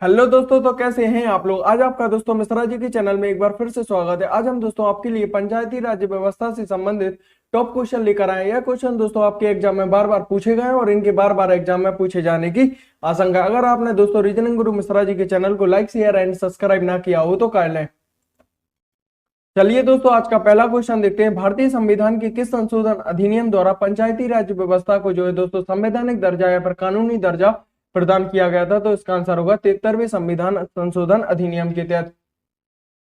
Hello दोस्तों, तो कैसे हैं आप लोग। आज आपका दोस्तों मिश्रा जी के चैनल में एक बार फिर से स्वागत है। आज हम दोस्तों आपके लिए पंचायती राज व्यवस्था से संबंधित टॉप क्वेश्चन लेकर आए हैं। यह क्वेश्चन दोस्तों आपके एग्जाम में बार बार पूछे गए और इनके बार बार एग्जाम में पूछे जाने की आशंका। अगर आपने दोस्तों रीजनिंग गुरु मिश्रा जी के चैनल को लाइक शेयर एंड सब्सक्राइब ना किया हो तो कर लें। चलिए दोस्तों, आज का पहला क्वेश्चन देखते हैं। भारतीय संविधान के किस संशोधन अधिनियम द्वारा पंचायती राज व्यवस्था को जो है दोस्तों संवैधानिक दर्जा या फिर कानूनी दर्जा प्रदान किया गया था। तो इसका आंसर होगा 73वें संविधान संशोधन अधिनियम के तहत।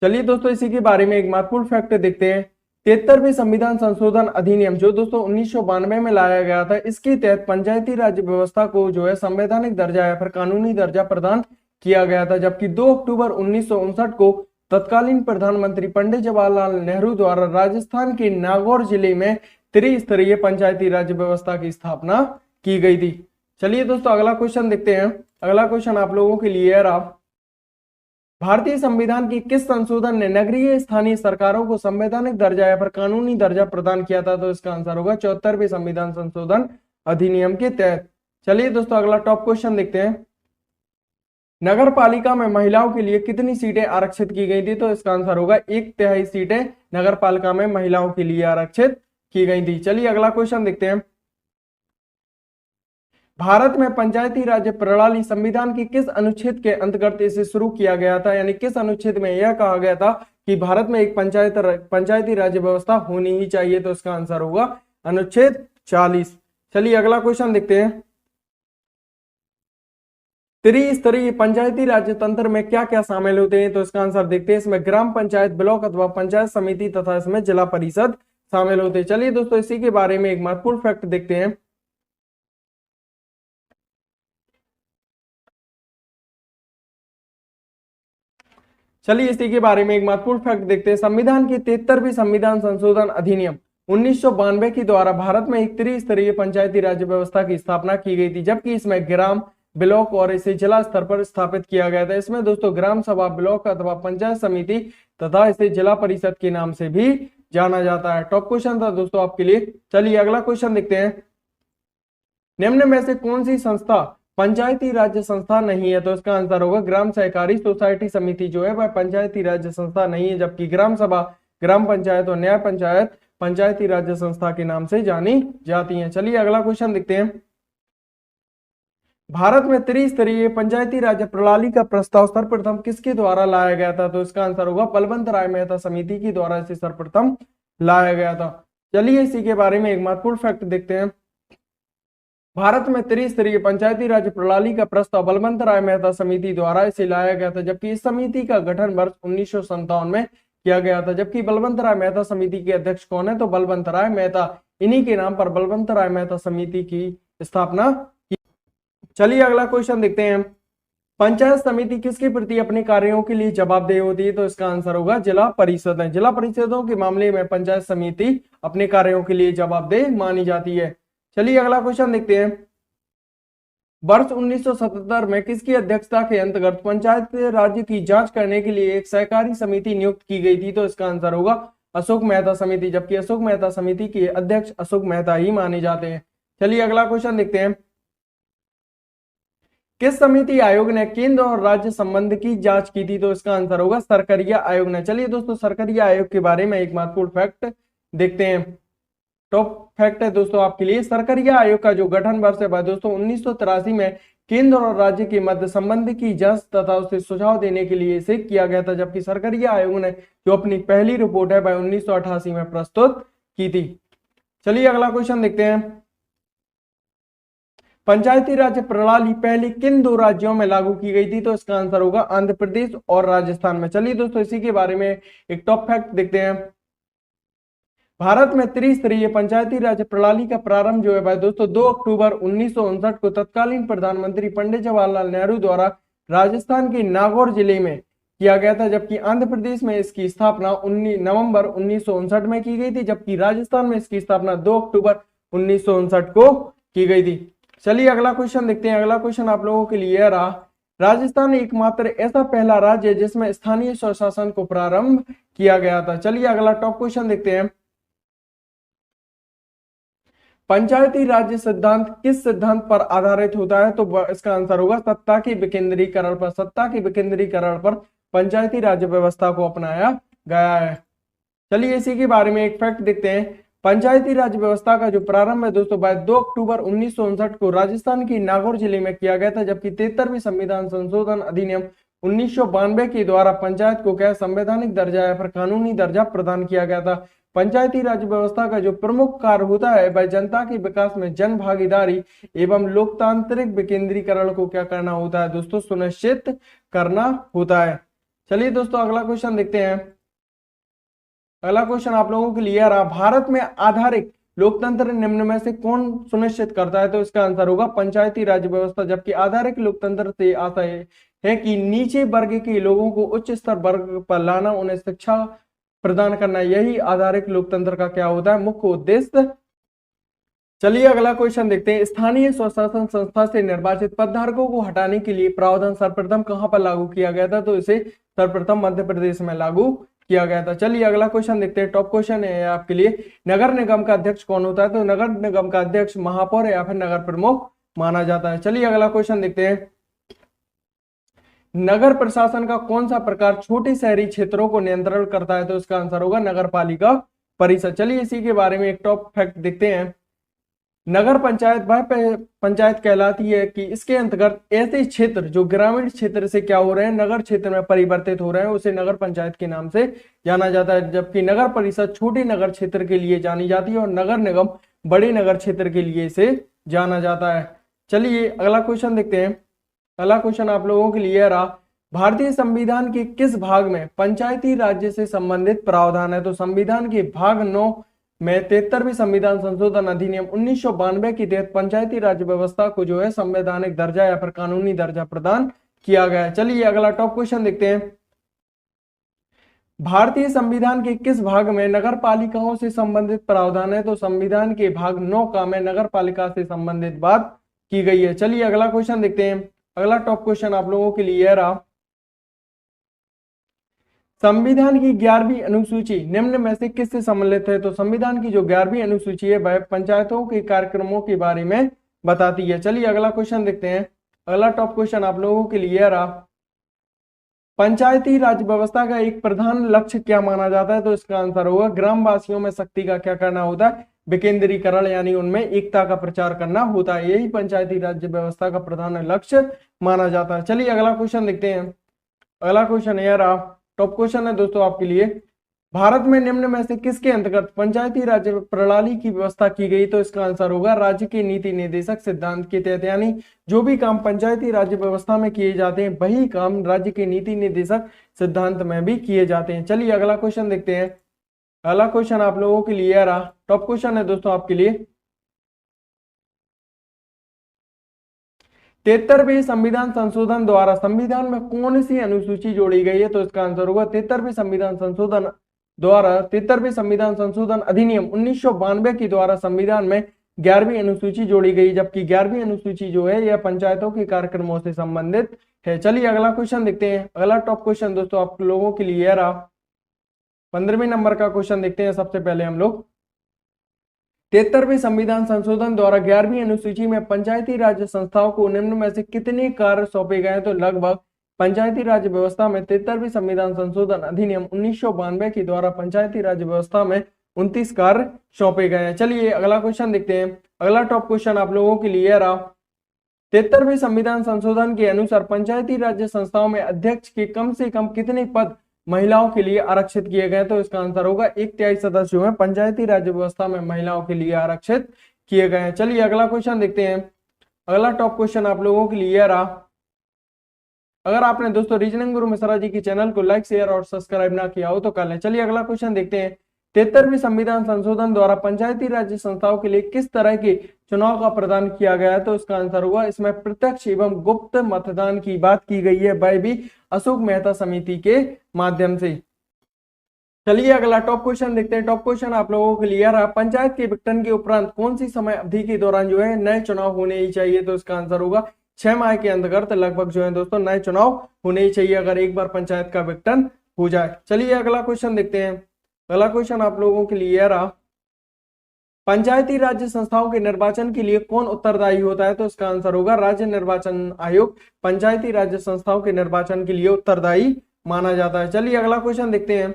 चलिए दोस्तों, इसी के बारे में एक महत्वपूर्ण फैक्ट देखते हैं। 73वें संविधान संशोधन अधिनियम जो दोस्तों 1992 में लाया गया था, इसके तहत पंचायती राज व्यवस्था को जो है संवैधानिक दर्जा या फिर कानूनी दर्जा प्रदान किया गया था। जबकि 2 अक्टूबर 1959 को तत्कालीन प्रधानमंत्री पंडित जवाहरलाल नेहरू द्वारा राजस्थान के नागौर जिले में त्रिस्तरीय पंचायती राज व्यवस्था की स्थापना की गई थी। चलिए दोस्तों, अगला क्वेश्चन देखते हैं। अगला क्वेश्चन आप लोगों के लिए है आप, भारतीय संविधान की किस संशोधन ने नगरीय स्थानीय सरकारों को संवैधानिक दर्जा या फिर कानूनी दर्जा प्रदान किया था। तो इसका आंसर होगा 74वें संविधान संशोधन अधिनियम के तहत। चलिए दोस्तों, अगला टॉप क्वेश्चन देखते हैं। नगर पालिका में महिलाओं के लिए कितनी सीटें आरक्षित की गई थी। तो इसका आंसर होगा 1/3 सीटें नगर पालिका में महिलाओं के लिए आरक्षित की गई थी। चलिए अगला क्वेश्चन देखते हैं। भारत में पंचायती राज प्रणाली संविधान की किस अनुच्छेद के अंतर्गत इसे शुरू किया गया था, यानी किस अनुच्छेद में यह कहा गया था कि भारत में एक पंचायती राज व्यवस्था होनी ही चाहिए। तो इसका आंसर होगा अनुच्छेद 40। चलिए अगला क्वेश्चन देखते हैं। त्रिस्तरीय पंचायती राज तंत्र में क्या क्या शामिल होते हैं। तो इसका आंसर देखते हैं। इसमें ग्राम पंचायत, ब्लॉक अथवा पंचायत समिति तथा इसमें जिला परिषद शामिल होते हैं। चलिए दोस्तों, इसी के बारे में एक महत्वपूर्ण फैक्ट देखते हैं। चलिए इसी के बारे में एक महत्वपूर्ण फैक्ट देखते हैं। संविधान की 73वीं संविधान संशोधन अधिनियम 1992 के द्वारा भारत में एक त्रिस्तरीय पंचायती राज व्यवस्था की स्थापना की गई थी। जबकि इसमें ग्राम, ब्लॉक और इसे जिला स्तर पर स्थापित किया गया था। इसमें दोस्तों ग्राम सभा, ब्लॉक अथवा पंचायत समिति तथा इसे जिला परिषद के नाम से भी जाना जाता है। टॉप क्वेश्चन था दोस्तों आपके लिए। चलिए अगला क्वेश्चन देखते हैं। निम्न में से कौन सी संस्था पंचायती राज्य संस्था नहीं है। तो इसका आंसर होगा ग्राम सहकारी सोसाइटी समिति जो है वह पंचायती राज्य संस्था नहीं है। जबकि ग्राम सभा, ग्राम पंचायत और न्याय पंचायत पंचायती राज्य संस्था के नाम से जानी जाती हैं। चलिए अगला क्वेश्चन देखते हैं। भारत में त्रिस्तरीय पंचायती राज प्रणाली का प्रस्ताव सर्वप्रथम किसके द्वारा लाया गया था। तो इसका आंसर होगा बलवंत राय मेहता समिति के द्वारा इसे सर्वप्रथम लाया गया था। चलिए इसी के बारे में एक महत्वपूर्ण फैक्ट देखते हैं। भारत में त्रिस्तरीय पंचायती राज प्रणाली का प्रस्ताव बलवंत राय मेहता समिति द्वारा इसे लाया गया था। जबकि इस समिति का गठन वर्ष 1957 में किया गया था। जबकि बलवंत राय मेहता समिति के अध्यक्ष कौन है। तो बलवंत राय मेहता, इन्हीं के नाम पर बलवंत राय मेहता समिति की स्थापना की। चलिए अगला क्वेश्चन देखते हैं। पंचायत समिति किसके प्रति अपने कार्यों के लिए जवाबदेह होती है। तो इसका आंसर होगा जिला परिषद है। जिला परिषदों के मामले में पंचायत समिति अपने कार्यों के लिए जवाबदेह मानी जाती है। चलिए अगला क्वेश्चन देखते हैं। वर्ष 1977 में किसकी अध्यक्षता के अंतर्गत पंचायत राज्य की जांच करने के लिए एक सहकारी समिति नियुक्त की गई थी। तो इसका आंसर होगा अशोक मेहता समिति। जबकि अशोक मेहता समिति के अध्यक्ष अशोक मेहता ही माने जाते हैं। चलिए अगला क्वेश्चन देखते हैं। किस समिति आयोग ने केंद्र और राज्य संबंध की जांच की थी। तो इसका आंसर होगा सरकारिया आयोग ने। चलिए दोस्तों, सरकारिया आयोग के बारे में एक महत्वपूर्ण फैक्ट देखते हैं। टॉप फैक्ट है दोस्तों आपके लिए। सरकारिया आयोग का जो गठन वर्ष है दोस्तों 1983 में केंद्र और राज्य के मध्य संबंध की जांच तथा उसे सुझाव देने के लिए इसे किया गया था। जबकि सरकारिया आयोग ने जो अपनी पहली रिपोर्ट है वह 1988 में प्रस्तुत की थी। चलिए अगला क्वेश्चन देखते हैं। पंचायती राज प्रणाली पहले किन 2 राज्यों में लागू की गई थी। तो इसका आंसर होगा आंध्र प्रदेश और राजस्थान में। चलिए दोस्तों, इसी के बारे में एक टॉप फैक्ट देखते हैं। भारत में त्रिस्तरीय पंचायती राज प्रणाली का प्रारंभ जो है भाई दोस्तों 2 अक्टूबर 1959 को तत्कालीन प्रधानमंत्री पंडित जवाहरलाल नेहरू द्वारा राजस्थान के नागौर जिले में किया गया था। जबकि आंध्र प्रदेश में इसकी स्थापना 19 नवंबर 1959 में की गई थी। जबकि राजस्थान में इसकी स्थापना 2 अक्टूबर 1959 को की गई थी। चलिए अगला क्वेश्चन देखते हैं। अगला क्वेश्चन आप लोगों के लिए रहा, राजस्थान एकमात्र ऐसा पहला राज्य है जिसमें स्थानीय स्वशासन को प्रारंभ किया गया था। चलिए अगला टॉप क्वेश्चन देखते हैं। पंचायती राज्य सिद्धांत किस सिद्धांत पर आधारित होता है? तो इसका आंसर होगा सत्ता के विकेंद्रीकरण पर। सत्ता के विकेंद्रीकरण पर पंचायती राज्य व्यवस्था को अपनाया गया है। चलिए इसी के बारे में एक फैक्ट देखते हैं। पंचायती राज व्यवस्था का जो प्रारंभ है दोस्तों 2 अक्टूबर 1959 को राजस्थान के नागौर जिले में किया गया था, जबकि 73वीं संविधान संशोधन अधिनियम 1992 के द्वारा पंचायत को क्या संवैधानिक दर्जा या फिर कानूनी दर्जा प्रदान किया गया था। पंचायती राज व्यवस्था का जो प्रमुख कार्य होता है वह जनता के विकास में जन भागीदारी एवं लोकतांत्रिक विकेंद्रीकरण को क्या करना होता है दोस्तों? सुनिश्चित करना होता है। चलिए दोस्तों अगला क्वेश्चन देखते हैं। अगला क्वेश्चन आप लोगों के लिए आ रहा, भारत में आधारित लोकतंत्र निम्न में से कौन सुनिश्चित करता है? तो इसका आंसर होगा पंचायती राज व्यवस्था। जबकि आधारित लोकतंत्र से आशय है कि नीचे वर्ग के लोगों को उच्च स्तर वर्ग पर लाना, उन्हें शिक्षा प्रदान करना, यही आधारित लोकतंत्र का क्या होता है? मुख्य उद्देश्य। चलिए अगला क्वेश्चन देखते हैं। स्थानीय स्वशासन संस्था से निर्वाचित पदधारकों को हटाने के लिए प्रावधान सर्वप्रथम कहां पर लागू किया गया था? तो इसे सर्वप्रथम मध्य प्रदेश में लागू किया गया था। चलिए अगला क्वेश्चन देखते हैं। टॉप क्वेश्चन है आपके लिए, नगर निगम का अध्यक्ष कौन होता है? तो नगर निगम का अध्यक्ष महापौर या फिर नगर प्रमुख माना जाता है। चलिए अगला क्वेश्चन देखते हैं। नगर प्रशासन का कौन सा प्रकार छोटे शहरी क्षेत्रों को नियंत्रण करता है? तो इसका आंसर होगा नगर पालिका परिषद। चलिए इसी के बारे में एक टॉप फैक्ट देखते हैं। नगर पंचायत वह पंचायत कहलाती है कि इसके अंतर्गत ऐसे क्षेत्र जो ग्रामीण क्षेत्र से क्या हो रहे हैं, नगर क्षेत्र में परिवर्तित हो रहे हैं, उसे नगर पंचायत के नाम से जाना जाता है। जबकि नगर परिषद छोटे नगर क्षेत्र के लिए जानी जाती है और नगर निगम बड़े नगर क्षेत्र के लिए इसे जाना जाता है। चलिए अगला क्वेश्चन देखते हैं। अगला क्वेश्चन आप लोगों के लिए रहा, भारतीय संविधान के किस भाग में पंचायती राज्य से संबंधित प्रावधान है? तो संविधान के भाग 9 में 73वीं संविधान संशोधन अधिनियम 1992 के तहत पंचायती राज व्यवस्था को जो है संवैधानिक दर्जा या फिर कानूनी दर्जा प्रदान किया गया है। चलिए अगला टॉप क्वेश्चन देखते हैं। भारतीय संविधान के किस भाग में नगर पालिकाओं से संबंधित प्रावधान है? तो संविधान के भाग 9 का में नगर पालिका से संबंधित बात की गई है। चलिए अगला क्वेश्चन देखते हैं। अगला टॉप क्वेश्चन आप लोगों के लिए रहा, संविधान की 11वीं अनुसूची निम्न में से किससे सम्मिलित है? तो संविधान की जो 11वीं अनुसूची है वह पंचायतों के कार्यक्रमों के बारे में बताती है। चलिए अगला क्वेश्चन देखते हैं। अगला टॉप क्वेश्चन आप लोगों के लिए रहा, पंचायती राज व्यवस्था का एक प्रधान लक्ष्य क्या माना जाता है? तो इसका आंसर होगा ग्रामवासियों में शक्ति का क्या करना होता है? विकेंद्रीकरण, यानी उनमें एकता का प्रचार करना होता है। यही पंचायती राज्य व्यवस्था का प्रधान लक्ष्य माना जाता है। चलिए अगला क्वेश्चन देखते हैं। अगला क्वेश्चन यह रहा, टॉप क्वेश्चन है दोस्तों आपके लिए, भारत में निम्न में से किसके अंतर्गत पंचायती राज्य प्रणाली की व्यवस्था की गई? तो इसका आंसर होगा राज्य के नीति निर्देशक सिद्धांत के तहत। यानी जो भी काम पंचायती राज्य व्यवस्था में किए जाते हैं वही काम राज्य के नीति निर्देशक सिद्धांत में भी किए जाते हैं। चलिए अगला क्वेश्चन देखते हैं। अगला क्वेश्चन आप लोगों के लिए रहा, टॉप क्वेश्चन है दोस्तों आपके लिए, 73वें संविधान संशोधन द्वारा संविधान में कौन सी अनुसूची जोड़ी गई है? तो इसका आंसर होगा 73वें संविधान संशोधन द्वारा 73वें संविधान संशोधन अधिनियम 1992 के द्वारा संविधान में 11वीं अनुसूची जोड़ी गई, जबकि 11वीं अनुसूची जो है यह पंचायतों के कार्यक्रमों से संबंधित है। चलिए अगला क्वेश्चन देखते हैं। अगला टॉप क्वेश्चन दोस्तों आप लोगों के लिए रहा, 15वें नंबर का क्वेश्चन देखते हैं। सबसे पहले हम लोग 73वें संविधान संशोधन द्वारा 11वीं अनुसूची में पंचायती राज संस्थाओं को निम्न में से कितने कार्य सौंपे गए? तो लगभग पंचायती राज व्यवस्था में 73वें संविधान संशोधन अधिनियम 1992 के द्वारा पंचायती राज व्यवस्था में 29 कार्य सौंपे गए हैं। चलिए अगला क्वेश्चन देखते हैं। अगला टॉप क्वेश्चन आप लोगों के लिए रहा, 73वें संविधान संशोधन के अनुसार पंचायती राज्य संस्थाओं में अध्यक्ष के कम से कम कितने पद महिलाओं के लिए आरक्षित किए गए? तो इसका आंसर होगा 1/3 सदस्य जो है पंचायती राज्य व्यवस्था में महिलाओं के लिए आरक्षित किए गए हैं। चलिए अगला क्वेश्चन देखते हैं। अगला टॉप क्वेश्चन आप लोगों के लिए रहा, अगर आपने दोस्तों रीजनिंग गुरु मिश्रा जी की चैनल को लाइक शेयर और सब्सक्राइब ना किया हो तो कर लें। चलिए अगला क्वेश्चन देखते हैं। 73वें संविधान संशोधन द्वारा पंचायती राज्य संस्थाओं के लिए किस तरह के चुनाव का प्रदान किया गया है? तो इसका आंसर हुआ इसमें प्रत्यक्ष एवं गुप्त मतदान की बात की गई है, वह भी अशोक मेहता समिति के माध्यम से। चलिए अगला टॉप क्वेश्चन देखते हैं। टॉप क्वेश्चन आप लोगों के लिए रहा, पंचायत के विघटन के उपरांत कौन सी समय अवधि के दौरान जो है नए चुनाव होने ही चाहिए? तो इसका आंसर होगा 6 माह के अंतर्गत लगभग जो है दोस्तों नए चुनाव होने ही चाहिए अगर एक बार पंचायत का विघटन हो जाए। चलिए अगला क्वेश्चन देखते हैं। अगला क्वेश्चन आप लोगों के लिए रहा, पंचायती राज्य संस्थाओं के निर्वाचन के लिए कौन उत्तरदायी होता है? तो इसका आंसर होगा राज्य निर्वाचन आयोग पंचायती राज्य संस्थाओं के निर्वाचन के लिए उत्तरदायी माना जाता है। चलिए अगला क्वेश्चन देखते हैं।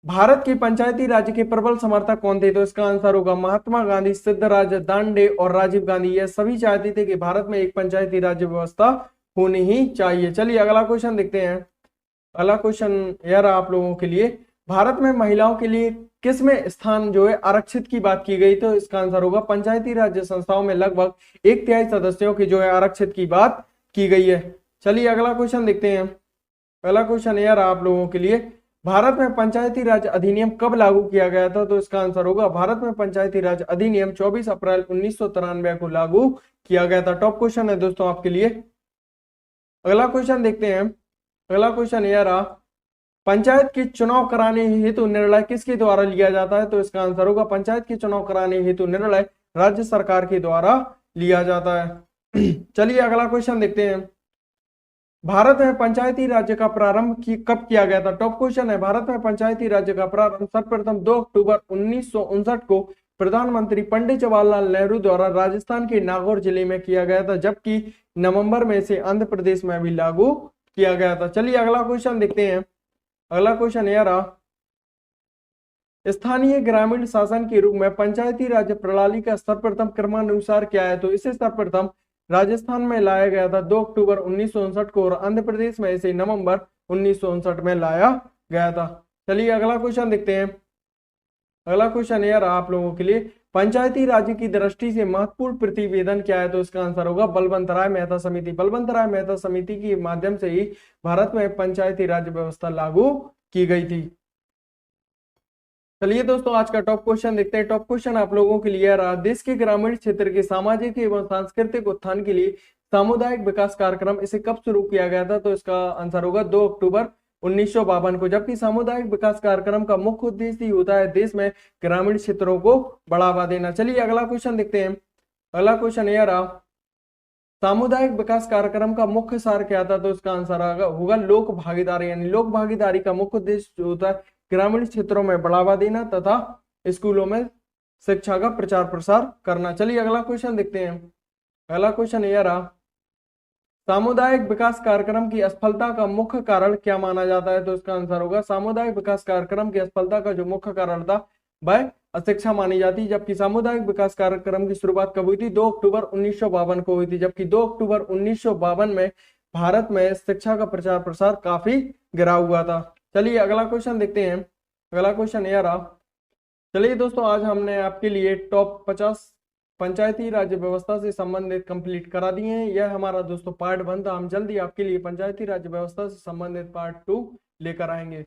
भारत के पंचायती राज्य के प्रबल समर्थक कौन थे? तो इसका आंसर होगा महात्मा गांधी, सिद्धराज दांडे और राजीव गांधी। ये सभी चाहते थे कि भारत में एक पंचायती राज्य व्यवस्था होनी ही चाहिए। चलिए अगला क्वेश्चन देखते हैं। अगला क्वेश्चन यार आप लोगों के लिए, भारत में महिलाओं के लिए किसमें स्थान जो है आरक्षित की बात की गई? तो इसका आंसर होगा पंचायती राज्य संस्थाओं में लगभग 1/3 सदस्यों की जो है आरक्षित की बात की गई है। चलिए अगला क्वेश्चन देखते हैं। पहला क्वेश्चन यार आप लोगों के लिए, भारत में पंचायती राज अधिनियम कब लागू किया गया था? तो इसका आंसर होगा भारत में पंचायती राज अधिनियम 24 अप्रैल 1993 को लागू किया गया था। टॉप क्वेश्चन है दोस्तों आपके लिए। अगला क्वेश्चन देखते हैं। अगला क्वेश्चन ये रहा, पंचायत के चुनाव कराने हेतु निर्णय किसके द्वारा लिया जाता है? तो इसका आंसर होगा पंचायत के चुनाव कराने हेतु निर्णय राज्य सरकार के द्वारा लिया जाता है। चलिए अगला क्वेश्चन देखते हैं। भारत में पंचायती राज्य का प्रारंभ कब किया गया था? टॉप क्वेश्चन है। भारत में पंचायती राज्य का प्रारंभ सर्वप्रथम 2 अक्टूबर 1959 को प्रधानमंत्री पंडित जवाहरलाल नेहरू द्वारा राजस्थान के नागौर जिले में किया गया था, जबकि नवंबर में से आंध्र प्रदेश में भी लागू किया गया था। चलिए अगला क्वेश्चन देखते हैं। अगला क्वेश्चन यह रहा, स्थानीय ग्रामीण शासन के रूप में पंचायती राज्य प्रणाली का सर्वप्रथम क्रमानुसार क्या है? तो इसे सर्वप्रथम राजस्थान में लाया गया था 2 अक्टूबर 1959 को और आंध्र प्रदेश में इसे नवंबर 1959 में लाया गया था। चलिए अगला क्वेश्चन देखते हैं। अगला क्वेश्चन यह रहा आप लोगों के लिए, पंचायती राज्य की दृष्टि से महत्वपूर्ण प्रतिवेदन क्या है? तो इसका आंसर होगा बलवंत राय मेहता समिति। बलवंत राय मेहता समिति के माध्यम से ही भारत में पंचायती राज्य व्यवस्था लागू की गई थी। चलिए दोस्तों आज का टॉप क्वेश्चन देखते हैं। टॉप क्वेश्चन आप लोगों के लिए रहा, देश के ग्रामीण क्षेत्र के सामाजिक एवं सांस्कृतिक उत्थान के लिए सामुदायिक विकास कार्यक्रम इसे कब शुरू किया गया था? तो इसका आंसर होगा 2 अक्टूबर 1952 को, जबकि सामुदायिक विकास कार्यक्रम का मुख्य उद्देश्य ही होता है देश में ग्रामीण क्षेत्रों को बढ़ावा देना। चलिए अगला क्वेश्चन देखते हैं। अगला क्वेश्चन यह रहा, सामुदायिक विकास कार्यक्रम का मुख्य सार क्या था? तो इसका आंसर होगा लोक भागीदारी, यानी लोक भागीदारी का मुख्य उद्देश्य होता है ग्रामीण क्षेत्रों में बढ़ावा देना तथा स्कूलों में शिक्षा का प्रचार प्रसार करना। चलिए अगला क्वेश्चन देखते हैं। अगला क्वेश्चन यह रहा, सामुदायिक विकास कार्यक्रम की असफलता का मुख्य कारण क्या माना जाता है? तो इसका आंसर होगा सामुदायिक विकास कार्यक्रम की असफलता का जो मुख्य कारण था वह अशिक्षा मानी जाती है, जबकि सामुदायिक विकास कार्यक्रम की शुरुआत कब हुई थी? 2 अक्टूबर 1952 को हुई थी, जबकि 2 अक्टूबर 1952 में भारत में शिक्षा का प्रचार प्रसार काफी गिरा हुआ था। चलिए अगला क्वेश्चन देखते हैं। अगला क्वेश्चन यह रहा, चलिए दोस्तों आज हमने आपके लिए टॉप 50 पंचायती राज्य व्यवस्था से संबंधित कंप्लीट करा दिए हैं। यह हमारा दोस्तों पार्ट 1 था। हम जल्दी आपके लिए पंचायती राज्य व्यवस्था से संबंधित पार्ट 2 लेकर आएंगे।